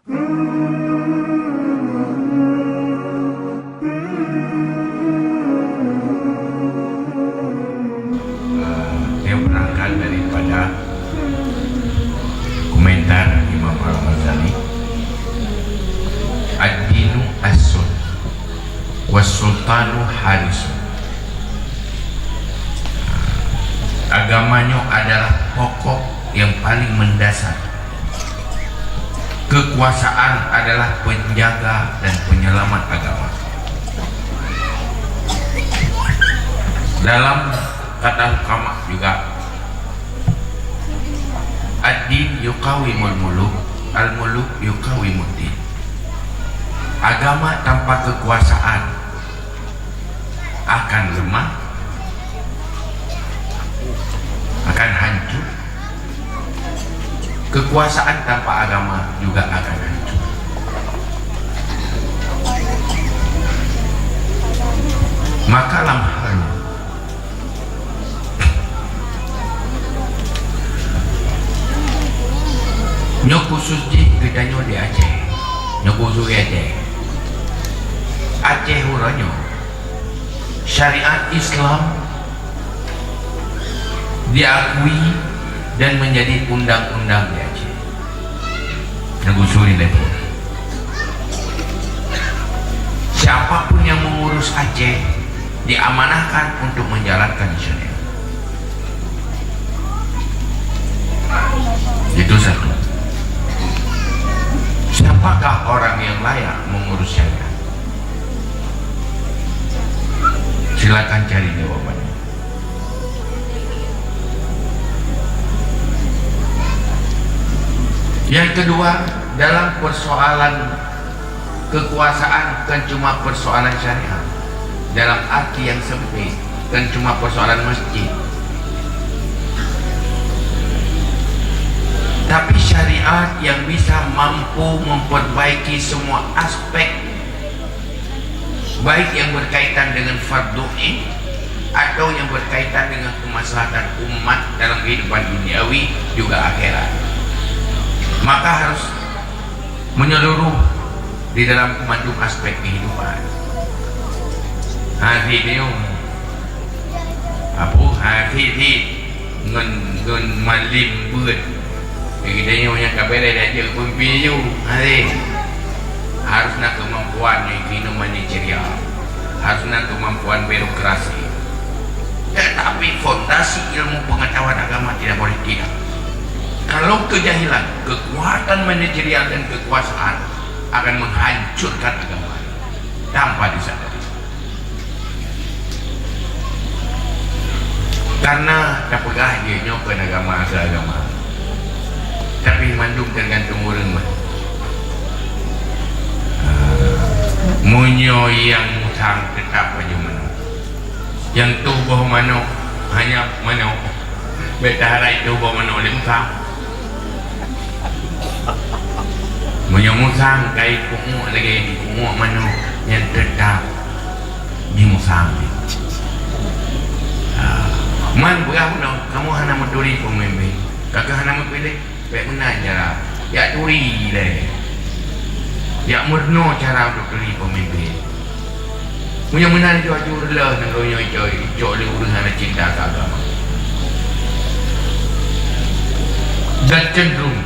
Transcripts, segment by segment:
Dia berangkat daripada komentar Imam Al-Ghazali, ad-dinu as-sun was-sultanu harisun. Agamanya adalah pokok yang paling mendasar. Kekuasaan adalah penjaga dan penyelamat agama. Dalam kata hukama juga, ad-din yuqawimul muluk, al-muluk yuqawimud din. Agama tanpa kekuasaan akan lemah, akan hancur. Kekuasaan tanpa agama juga akan hancur. Maka lamhal nyo khusus gedanya di Aceh, nyo khusus di Aceh. Aceh huranyo syariat Islam diakui dan menjadi undang-undang di Aceh. Negusuri lepo. Siapapun yang mengurus Aceh diamanahkan untuk menjalankan syariat. Itu satu. Siapakah orang yang layak mengurus syariat? Silakan cari jawabannya. Yang kedua, dalam persoalan kekuasaan bukan cuma persoalan syariat dalam arti yang sempit, bukan cuma persoalan masjid, tapi syariat yang bisa mampu memperbaiki semua aspek, baik yang berkaitan dengan fardu ain atau yang berkaitan dengan kemaslahatan umat dalam kehidupan duniawi juga akhirat. Maka harus menyeluruh di dalam kemandung aspek kehidupan. Video apa video ngon malim buat kita yang kabel ada je pempiu harus nak kemampuan ekonomi manajerial, harus nak kemampuan birokrasi. Tetapi fondasi ilmu pengetahuan agama tidak boleh tidak. Kalau kejahilan, kekuatan manajerial dan kekuasaan akan menghancurkan agama tanpa disadari. Karena tak pegah dia nyokan agama ke agama, tapi mandung tergantung orang mah. Munyo yang musang tetap aja mano, yang tubuh mano hanya mano, betaharai tubuh mano lemsang. Menyemusang kai kumuk lagi di kumuk mana yang tetap di musang. Man berapa dah kamu hana menturi pemimpin, kakak hana memilih baik mana cara ya turi le, ya murno cara untuk turi pemimpin. Punya mana itu ajur lah nenggonya itu le urusan cinta agama. Dan cenderung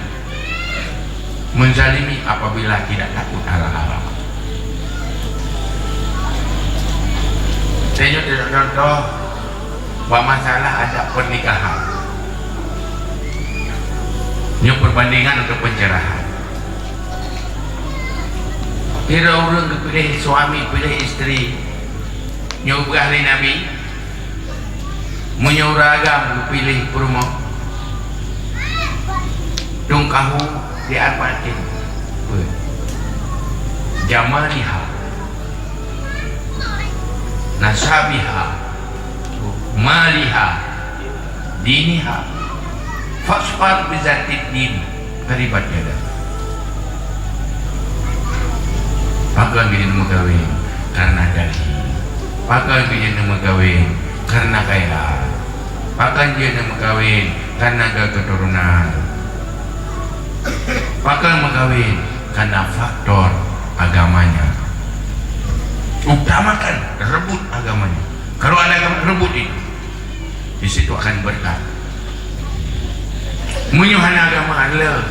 menzalimi apabila tidak takut haram. Saya tidak contoh bahwa masalah ada pernikahan, ini perbandingan untuk pencerahan. Kira orang pilih suami, pilih istri, nyubah hari Nabi, menyuragam pilih perumah, tungkahu di arbatin jamaliha nasabiha maliha diniha fasfar bizatid din karibat jada. Pakal bikin kawin karena dali, pakal bikin kawin karena kaya, pakal bikin kawin karena keturunan, pakal kawin karena faktor agamanya. Utamakan, rebut agamanya. Kalau ada agama, rebut itu, di situ akan berkah. Menyuhan agama adalah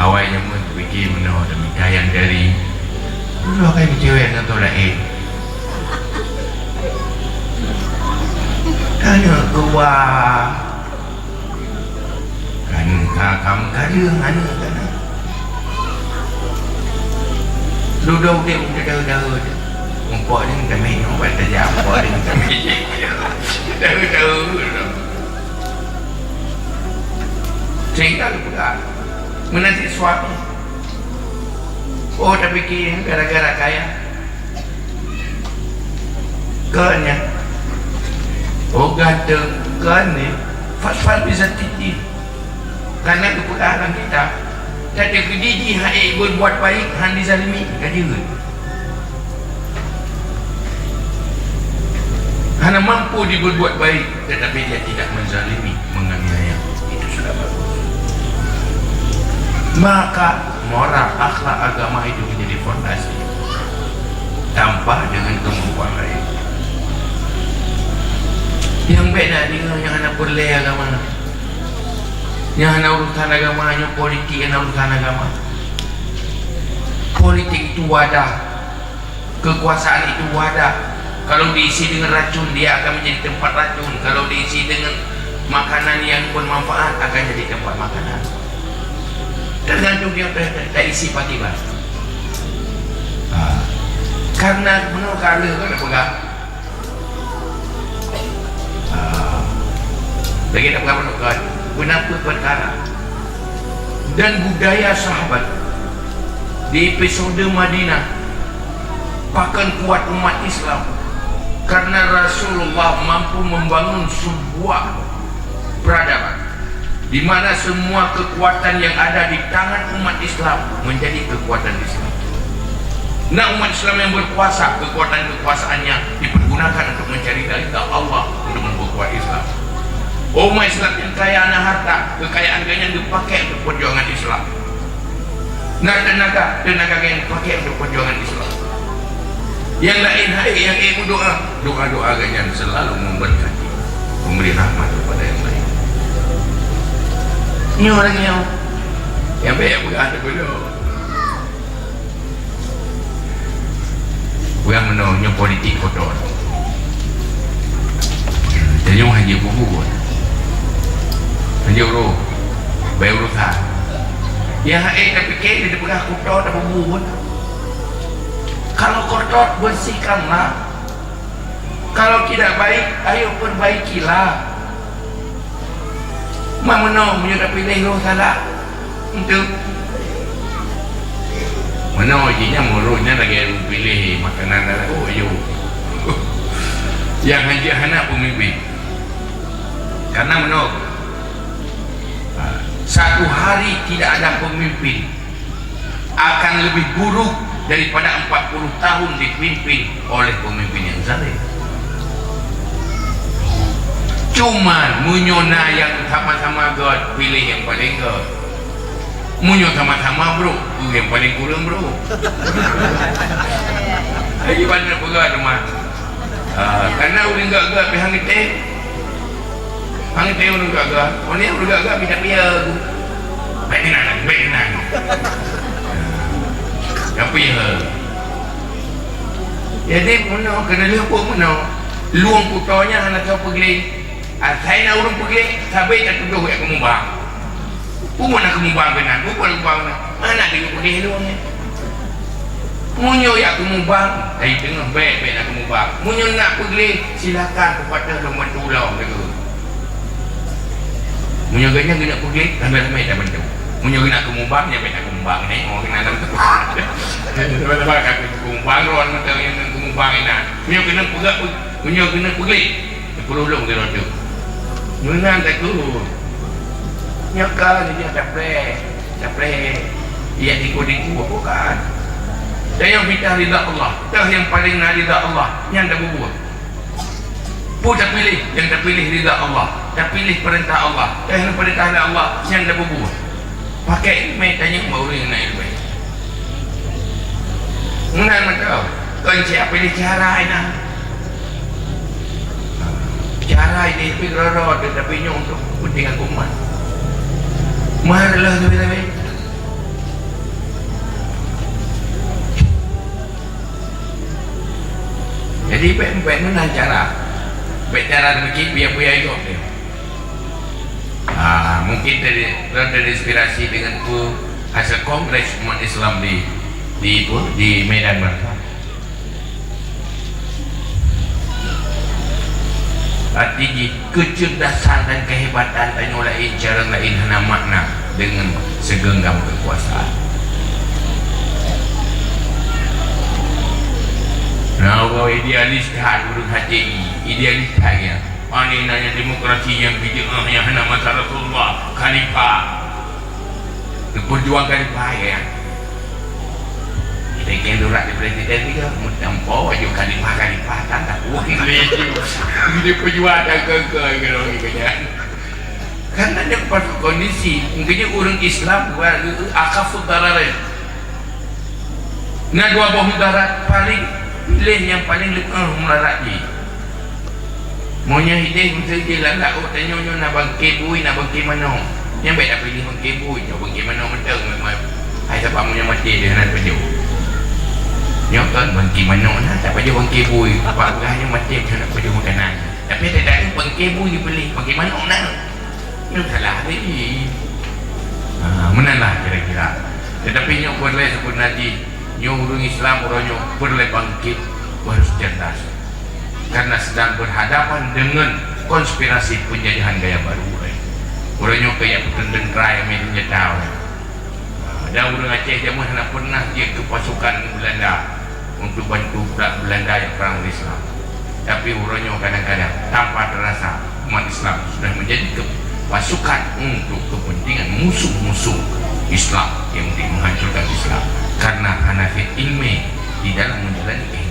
awalnya pun fikir menurut demikian dari dulu akan cewek yang tolak tanya keluar kan kamu kada mana kan duduk dia dah mumpuk ni kami buat saja apa ni kami dah sehingga pula menanti suami. Oh, tapi fikir gara-gara kaya kanya. Oh, ganteng kan ni fas-fas bisa titi karena kepekaran kita tak ada kediji hai berbuat baik han dizalimi kajian hanya mampu diberbuat baik tetapi dia tidak menzalimi menganiaya, itu sudah bagus. Maka moral akhlak agama itu menjadi fondasi tanpa dengan kemampuan lain. Yang beda dengan yang anak berlai agama, yang anak urusan agama, yang politik yang urusan agama. Politik itu wadah, kekuasaan itu wadah. Kalau diisi dengan racun, dia akan menjadi tempat racun. Kalau diisi dengan makanan yang bermanfaat, akan jadi tempat makanan. Tergantung dia tak isi patiba. Karena menurut kala kan ada pegang. Lagi tak pegang menurut kala. Kenapa perkara dan budaya sahabat di episode Madinah bahkan kuat umat Islam karena Rasulullah mampu membangun sebuah peradaban di mana semua kekuatan yang ada di tangan umat Islam menjadi kekuatan Islam. Nah, umat Islam yang berkuasa, kekuasaan-kekuasaannya dipergunakan untuk mencari ridha Allah untuk memperkuat Islam. Umat Islam yang kaya anak harta, kekayaan-kekayaan dipakai untuk perjuangan Islam. Nah, tenaga yang dipakai untuk perjuangan Islam. Yang lain yang doa ganyan selalu memberkati, memberi rahmat kepada yang lain. Ini orang yang baik ada dulu. Yang menolaknya politik kotor. Jadi orang haji bubu, haji uruh, bayar urusan. Yang tapi kek dia pegang kotor tak bubu. Kalau kotor bersihkanlah. Kalau tidak baik, ayo perbaikilah. Mana punya pilih lo salah untuk mana ujinya muruhnya lagi pilih makanan lah. Oh yo yang haji anak pemimpin karena menurut satu hari tidak ada pemimpin akan lebih buruk daripada 40 tahun dipimpin oleh pemimpin yang zalim. Cuma munyona yang sama-sama God pilih yang paling God. Munyo sama-sama bro, yang paling kurang bro. Lagi mana pula rumah. Karena udah gak-gak pihang kita. Hang kita udah gak-gak. Orang udah gak-gak pindah-pindah. Baik-baik. Tapi jadi mana kena lupa mana. Luang putarnya anak kau pergi. Saya nak urung pergi, sampai tak tuduh yang kemubang. Puma nak kemubang benar, puma nak kemubang benar. Anak dia pergi luang ni. Munyo yang kemubang, dari tengah baik nak kemubang. Munyo nak pergi, silakan kepada rumah tulang tu. Munyo ganya nak pergi, ramai-ramai dah bantu. Munyo nak kemubang, dia nak kemubang ni. Orang kena dalam tu. Sebab-sebab aku kemubang, orang macam yang kemubang ni. Munyo kena pergi, munyo kena pergi. Perlu dong dia tu. Menang tak tu. Nyakal dia capre. Ia diku bukan. Dan yang minta ridha Allah, dah yang paling nak ridha Allah, yang dah bubuh. Pudak pilih, yang dah pilih ridha Allah, dah pilih perintah Allah, dah yang perintah Allah, yang dah bubuh. Pakai ilmu tanya baru yang nak ilmu. orang siapa ini cara ini cara ini tapi rara tetapi nya untuk kepentingan umat malah tapi jadi pek mana cara begini biar itu mungkin dari inspirasi dengan hasil kongres umat Islam di Medan Merdeka. Artinya kecerdasan dan kehebatan tanya lain cara lain hana makna dengan segenggam kekuasaan. Nah, kalau idealis kan urut HTI, idealis ya. Ani nanya demokrasi yang bid'ah yang hana masa Rasulullah, khalifah. Berjuang khalifah ya. Kita ingin durak di presiden juga, mutampo wajib khalifah tak tahu. Dia berjuang dan kekeh gitu. Karena dia pada kondisi, mungkinnya orang Islam akafut dararin. Nah, dua buah darat paling pilih yang paling lebih melarat ni. Maunya hidup mesti dia lah. Oh tanya nak bangkit bui nak bangkit mana? Yang baik nak pilih bangkit bui, nak bangkit mana mentang. Hai siapa maunya mati dia nak pergi. Yang kan bangkit mana nak tak pergi bangkit bui. Apa agaknya mati dia nak pergi makanan. Tapi tak bangkit bui dipilih bangkit mana nak? Itu salah ni. Menalah kira-kira. Tetapi yang boleh sebut nanti. Yang orang Islam orangnya boleh bangkit harus cerdas karena sedang berhadapan dengan konspirasi penjajahan gaya baru orangnya kayak petendeng raya media tahu dan orang Aceh zaman nak pernah dia ke pasukan Belanda untuk bantu Belanda yang perang Islam tapi orangnya kadang-kadang tanpa terasa umat Islam sudah menjadi pasukan untuk kepentingan musuh-musuh Islam yang menghancurkan Islam karena hanafit ilmi di dalam menjalani